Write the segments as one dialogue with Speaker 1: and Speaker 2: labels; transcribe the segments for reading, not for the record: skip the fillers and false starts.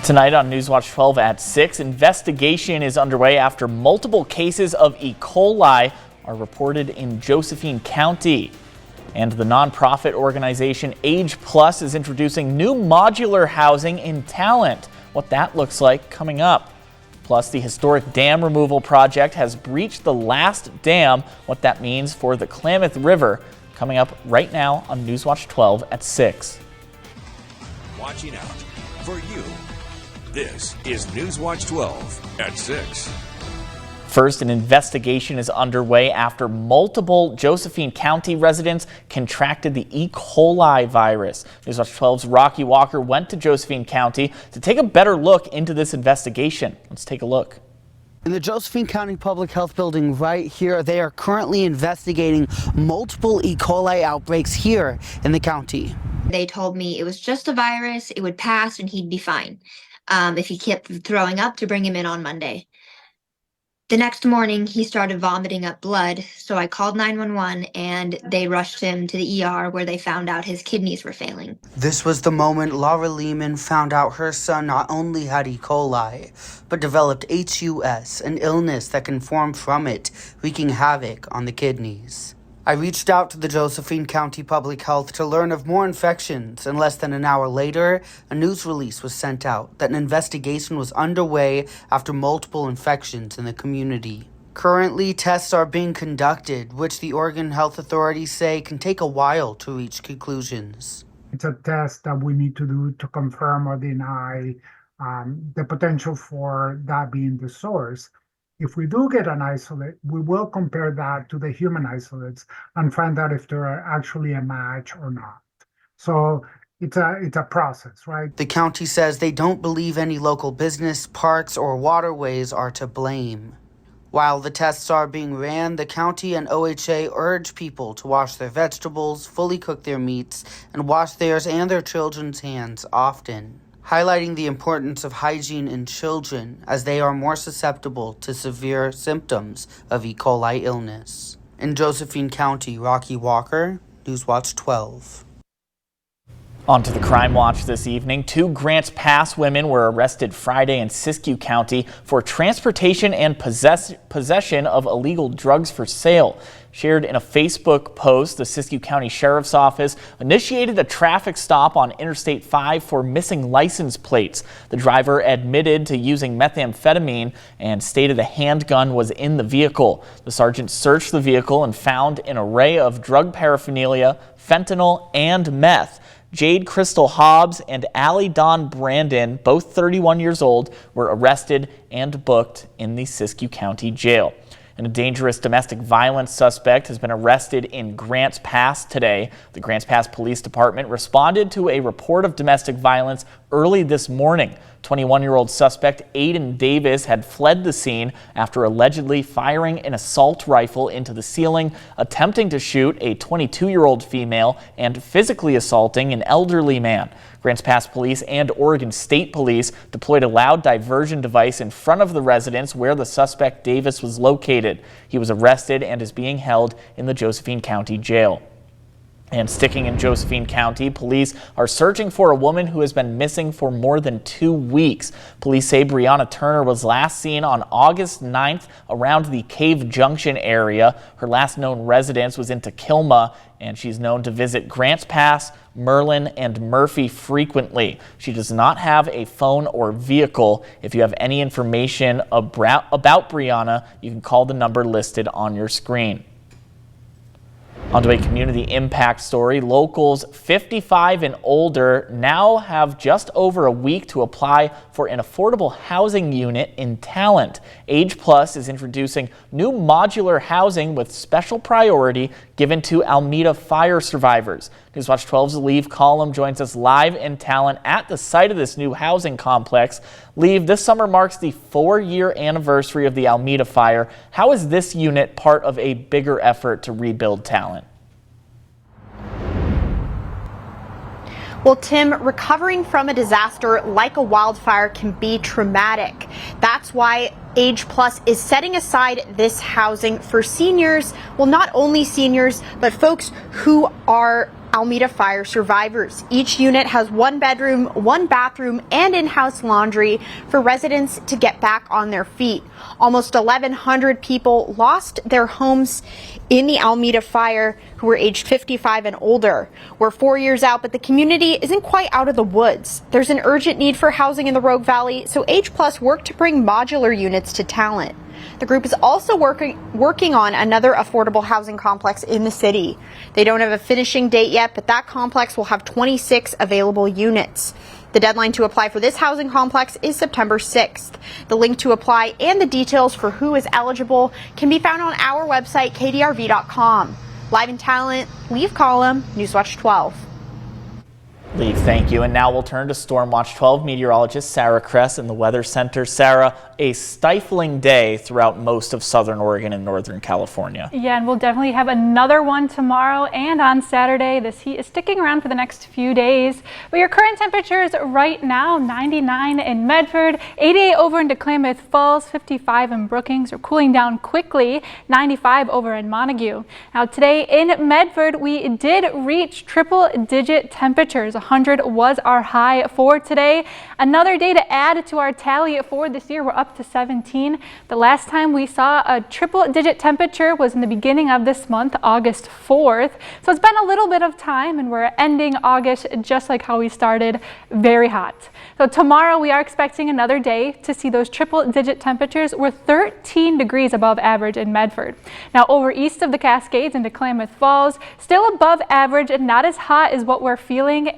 Speaker 1: Tonight on NewsWatch 12 at 6, investigation is underway after multiple cases of E. coli are reported in Josephine County. And the nonprofit organization Age Plus is introducing new modular housing in Talent. What that looks like coming up. Plus, the historic dam removal project has breached the last dam. What that means for the Klamath River coming up right now on NewsWatch 12 at 6.
Speaker 2: Watching out for you. This is NewsWatch 12 at 6.
Speaker 1: First, an investigation is underway after multiple Josephine County residents contracted the E. coli virus. NewsWatch 12's Rocky Walker went to Josephine County to take a better look into this investigation. Let's take a look.
Speaker 3: In the Josephine County Public Health Building right here, they are currently investigating multiple E. coli outbreaks here in the county.
Speaker 4: They told me it was just a virus, it would pass and he'd be fine. If he kept throwing up, to bring him in on Monday. The next morning, he started vomiting up blood, so I called 911 and they rushed him to the ER where they found out his kidneys were failing.
Speaker 3: This was the moment Laura Lehman found out her son not only had E. coli, but developed HUS, an illness that can form from it, wreaking havoc on the kidneys. I reached out to the Josephine County Public Health to learn of more infections, and less than an hour later, a news release was sent out that an investigation was underway after multiple infections in the community. Currently, tests are being conducted, which the Oregon health authorities say can take a while to reach conclusions.
Speaker 5: It's a test that we need to do to confirm or deny the potential for that being the source. If we do get an isolate, we will compare that to the human isolates and find out if they're actually a match or not. So it's a process, right?
Speaker 3: The county says they don't believe any local business, parks, or waterways are to blame. While the tests are being ran, the county and OHA urge people to wash their vegetables, fully cook their meats, and wash theirs and their children's hands often, highlighting the importance of hygiene in children as they are more susceptible to severe symptoms of E. coli illness. In Josephine County, Rocky Walker, NewsWatch 12.
Speaker 1: On to the Crime Watch this evening. 2 Grants Pass women were arrested Friday in Siskiyou County for transportation and possession of illegal drugs for sale. Shared in a Facebook post, the Siskiyou County Sheriff's Office initiated a traffic stop on Interstate 5 for missing license plates. The driver admitted to using methamphetamine and stated a handgun was in the vehicle. The sergeant searched the vehicle and found an array of drug paraphernalia, fentanyl, and meth. Jade Crystal Hobbs and Allie Dawn Brandon, both 31 years old, were arrested and booked in the Siskiyou County Jail. And a dangerous domestic violence suspect has been arrested in Grants Pass today. The Grants Pass Police Department responded to a report of domestic violence early this morning. 21-year-old suspect Aiden Davis had fled the scene after allegedly firing an assault rifle into the ceiling, attempting to shoot a 22-year-old female, and physically assaulting an elderly man. Grants Pass Police and Oregon State Police deployed a loud diversion device in front of the residence where the suspect Davis was located. He was arrested and is being held in the Josephine County Jail. And sticking in Josephine County, police are searching for a woman who has been missing for more than 2 weeks. Police say Brianna Turner was last seen on August 9th around the Cave Junction area. Her last known residence was in Takilma, and she's known to visit Grants Pass, Merlin, and Murphy frequently. She does not have a phone or vehicle. If you have any information about Brianna, you can call the number listed on your screen. Onto a community impact story. Locals 55 and older now have just over a week to apply for an affordable housing unit in Talent. Age Plus is introducing new modular housing with special priority given to Alameda fire survivors. NewsWatch 12's Leave Column joins us live in Talent at the site of this new housing complex. Leave, this summer marks the 4-year anniversary of the Alameda fire. How is this unit part of a bigger effort to rebuild Talent?
Speaker 6: Well, Tim, recovering from a disaster like a wildfire can be traumatic. That's why Age Plus is setting aside this housing for seniors. Well, not only seniors, but folks who are Alameda Fire survivors. Each unit has one bedroom, one bathroom, and in-house laundry for residents to get back on their feet. Almost 1,100 people lost their homes in the Alameda Fire who were aged 55 and older. We're 4 years out, but the community isn't quite out of the woods. There's an urgent need for housing in the Rogue Valley, so Age Plus worked to bring modular units to Talent. The group is also working on another affordable housing complex in the city. They don't have a finishing date yet, but that complex will have 26 available units. The deadline to apply for this housing complex is September 6th. The link to apply and the details for who is eligible can be found on our website, kdrv.com. Live in Talent, Leave Column, NewsWatch 12.
Speaker 1: Leave, thank you. And now we'll turn to Stormwatch 12 meteorologist Sarah Kress in the Weather Center. Sarah, a stifling day throughout most of southern Oregon and northern California.
Speaker 7: Yeah, and we'll definitely have another one tomorrow and on Saturday. This heat is sticking around for the next few days. But your current temperatures right now, 99 in Medford, 88 over into Klamath Falls, 55 in Brookings. We're cooling down quickly, 95 over in Montague. Now today in Medford, we did reach triple-digit temperatures. 100 was our high for today. Another day to add to our tally for this year. We're up to 17. The last time we saw a triple-digit temperature was in the beginning of this month, August 4th. So it's been a little bit of time, and we're ending August just like how we started, very hot. So tomorrow we are expecting another day to see those triple-digit temperatures. We're 13 degrees above average in Medford. Now over east of the Cascades into Klamath Falls, still above average and not as hot as what we're feeling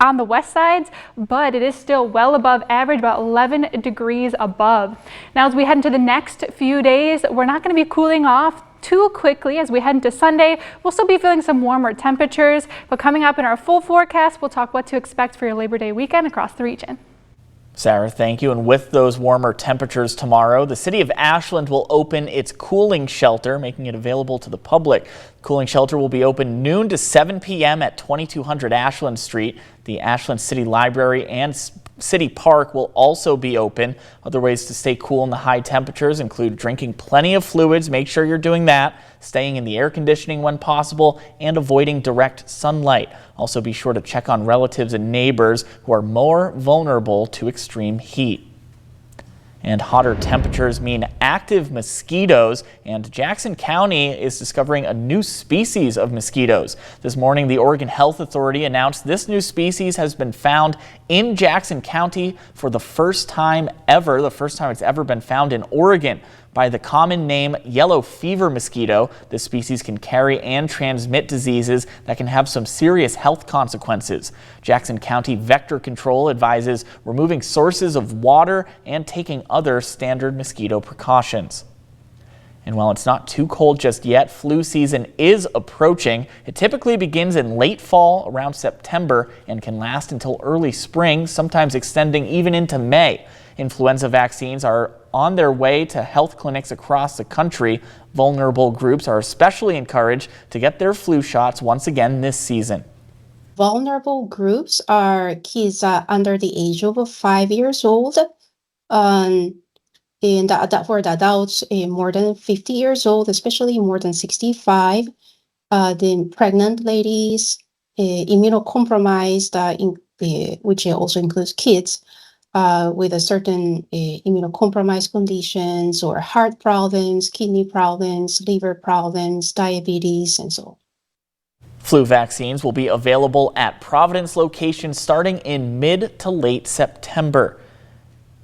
Speaker 7: on the west sides, but it is still well above average, about 11 degrees above. Now as we head into the next few days, we're not going to be cooling off too quickly. As we head into Sunday, we'll still be feeling some warmer temperatures, but coming up in our full forecast, we'll talk what to expect for your Labor Day weekend across the region.
Speaker 1: Sarah, thank you. And with those warmer temperatures tomorrow, the city of Ashland will open its cooling shelter, making it available to the public. The cooling shelter will be open noon to 7 p.m. at 2200 Ashland Street. The Ashland City Library and City Park will also be open. Other ways to stay cool in the high temperatures include drinking plenty of fluids. Make sure you're doing that. Staying in the air conditioning when possible, and avoiding direct sunlight. Also be sure to check on relatives and neighbors who are more vulnerable to extreme heat. And hotter temperatures mean active mosquitoes, and Jackson County is discovering a new species of mosquitoes. This morning, the Oregon Health Authority announced this new species has been found in Jackson County for the first time ever, the first time it's ever been found in Oregon. By the common name yellow fever mosquito, this species can carry and transmit diseases that can have some serious health consequences. Jackson County Vector Control advises removing sources of water and taking other standard mosquito precautions. And while it's not too cold just yet, flu season is approaching. It typically begins in late fall, around September, and can last until early spring, sometimes extending even into May. Influenza vaccines are on their way to health clinics across the country. Vulnerable groups are especially encouraged to get their flu shots once again this season.
Speaker 8: Vulnerable groups are kids under the age of 5 years old, and for the adults more than 50 years old, especially more than 65, the pregnant ladies, immunocompromised, which also includes kids, with a certain immunocompromised conditions or heart problems, kidney problems, liver problems, diabetes, and so on.
Speaker 1: Flu vaccines will be available at Providence locations starting in mid to late September.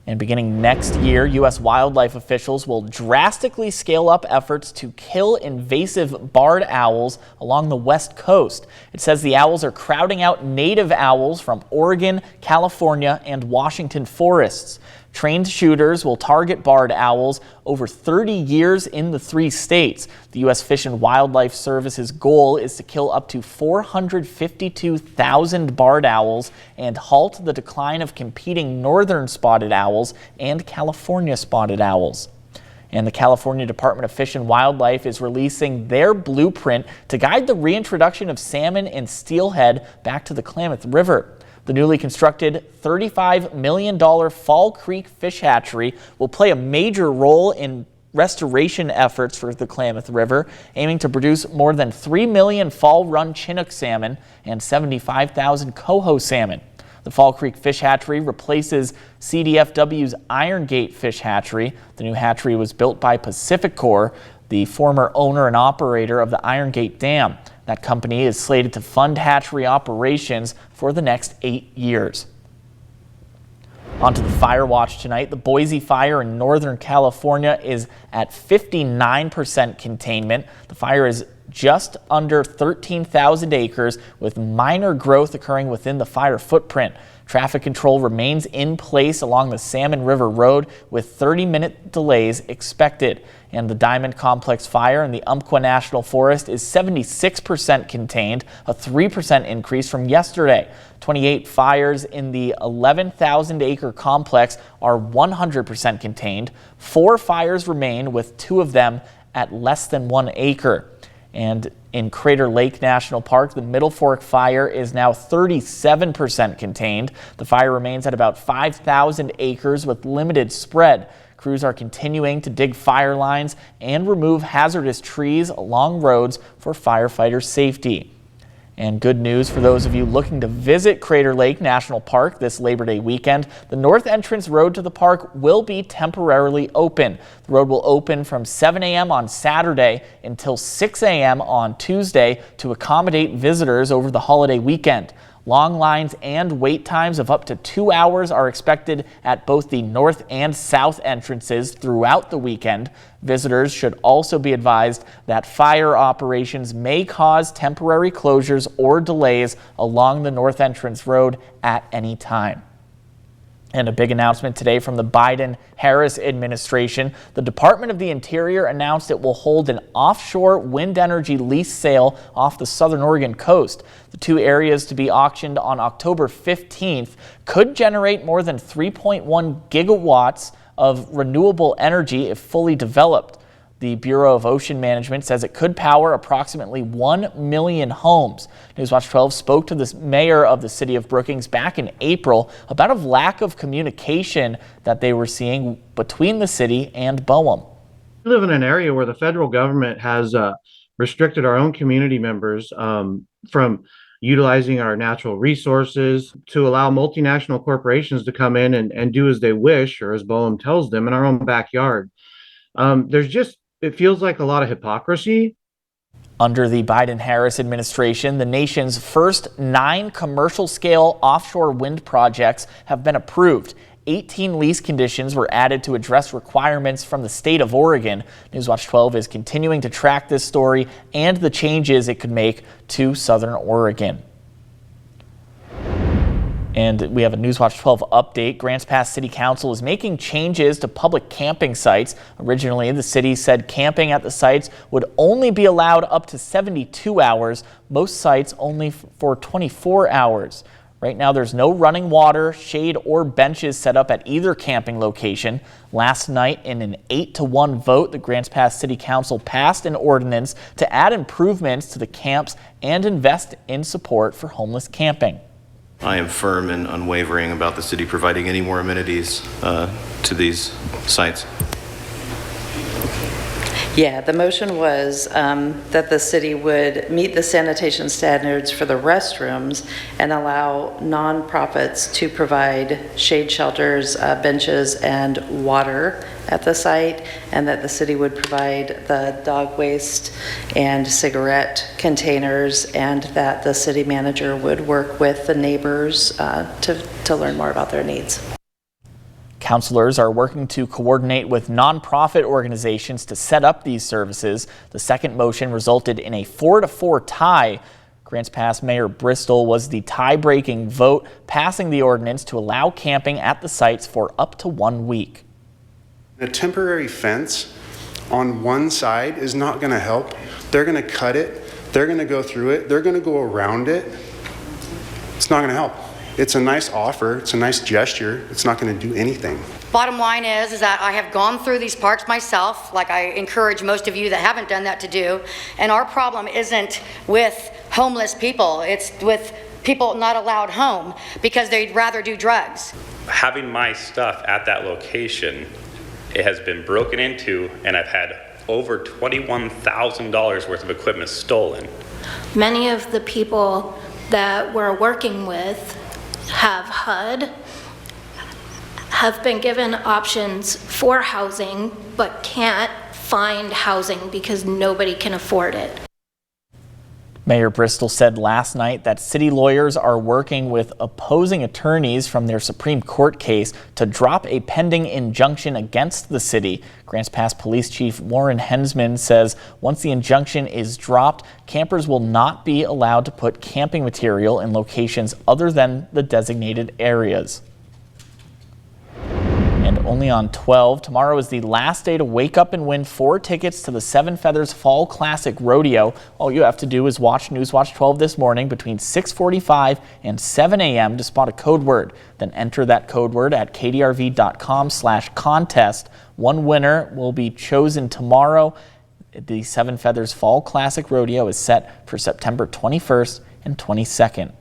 Speaker 1: And beginning next year, U.S. wildlife officials will drastically scale up efforts to kill invasive barred owls along the West Coast. It says the owls are crowding out native owls from Oregon, California, and Washington forests. Trained shooters will target barred owls over 30 years in the 3 states. The U.S. Fish and Wildlife Service's goal is to kill up to 452,000 barred owls and halt the decline of competing northern spotted owls and California spotted owls. And the California Department of Fish and Wildlife is releasing their blueprint to guide the reintroduction of salmon and steelhead back to the Klamath River. The newly constructed $35 million Fall Creek Fish Hatchery will play a major role in restoration efforts for the Klamath River, aiming to produce more than 3 million fall run Chinook salmon and 75,000 coho salmon. The Fall Creek Fish Hatchery replaces CDFW's Iron Gate Fish Hatchery. The new hatchery was built by Pacific Corp, the former owner and operator of the Iron Gate Dam. That company is slated to fund hatchery operations for the next 8 years. On to the fire watch tonight. The Boise fire in Northern California is at 59% containment. The fire is just under 13,000 acres with minor growth occurring within the fire footprint. Traffic control remains in place along the Salmon River Road with 30-minute delays expected. And the Diamond Complex fire in the Umpqua National Forest is 76% contained, a 3% increase from yesterday. 28 fires in the 11,000-acre complex are 100% contained. 4 fires remain, with 2 of them at less than 1 acre. And in Crater Lake National Park, the Middle Fork fire is now 37% contained. The fire remains at about 5,000 acres with limited spread. Crews are continuing to dig fire lines and remove hazardous trees along roads for firefighter safety. And good news for those of you looking to visit Crater Lake National Park this Labor Day weekend. The north entrance road to the park will be temporarily open. The road will open from 7 a.m. on Saturday until 6 a.m. on Tuesday to accommodate visitors over the holiday weekend. Long lines and wait times of up to 2 hours are expected at both the north and south entrances throughout the weekend. Visitors should also be advised that fire operations may cause temporary closures or delays along the north entrance road at any time. And a big announcement today from the Biden-Harris administration. The Department of the Interior announced it will hold an offshore wind energy lease sale off the southern Oregon coast. The 2 areas to be auctioned on October 15th could generate more than 3.1 gigawatts of renewable energy if fully developed. The Bureau of Ocean Management says it could power approximately 1 million homes. NewsWatch 12 spoke to the mayor of the city of Brookings back in April about a lack of communication that they were seeing between the city and BOEM.
Speaker 9: We live in an area where the federal government has restricted our own community members from utilizing our natural resources to allow multinational corporations to come in and do as they wish, or as BOEM tells them, in our own backyard. It feels like a lot of hypocrisy.
Speaker 1: Under the Biden-Harris administration, the nation's first 9 commercial-scale offshore wind projects have been approved. 18 lease conditions were added to address requirements from the state of Oregon. NewsWatch 12 is continuing to track this story and the changes it could make to southern Oregon. And we have a NewsWatch 12 update. Grants Pass City Council is making changes to public camping sites. Originally, the city said camping at the sites would only be allowed up to 72 hours. Most sites only for 24 hours. Right now, there's no running water, shade, or benches set up at either camping location. Last night, in an 8-to-1 vote, the Grants Pass City Council passed an ordinance to add improvements to the camps and invest in support for homeless camping.
Speaker 10: I am firm and unwavering about the city providing any more amenities to these sites.
Speaker 11: Yeah, the motion was that the city would meet the sanitation standards for the restrooms and allow nonprofits to provide shade shelters, benches, and water at the site, and that the city would provide the dog waste and cigarette containers, and that the city manager would work with the neighbors to learn more about their needs.
Speaker 1: Counselors are working to coordinate with nonprofit organizations to set up these services. The second motion resulted in a 4-4 tie. Grants Pass Mayor Bristol was the tie-breaking vote, passing the ordinance to allow camping at the sites for up to 1 week.
Speaker 12: A temporary fence on one side is not going to help. They're going to cut it. They're going to go through it. They're going to go around it. It's not going to help. It's a nice offer. It's a nice gesture. It's not going to do anything.
Speaker 13: Bottom line is that I have gone through these parks myself, like I encourage most of you that haven't done that to do. And our problem isn't with homeless people. It's with people not allowed home because they'd rather do drugs.
Speaker 14: Having my stuff at that location It has been broken into, and I've had over $21,000 worth of equipment stolen.
Speaker 15: Many of the people that we're working with have HUD, have been given options for housing, but can't find housing because nobody can afford it.
Speaker 1: Mayor Bristol said last night that city lawyers are working with opposing attorneys from their Supreme Court case to drop a pending injunction against the city. Grants Pass Police Chief Warren Hensman says once the injunction is dropped, campers will not be allowed to put camping material in locations other than the designated areas. And only on 12, tomorrow is the last day to wake up and win 4 tickets to the Seven Feathers Fall Classic Rodeo. All you have to do is watch NewsWatch 12 this morning between 6:45 and 7 a.m. to spot a code word. Then enter that code word at kdrv.com/contest. One winner will be chosen tomorrow. The Seven Feathers Fall Classic Rodeo is set for September 21st and 22nd.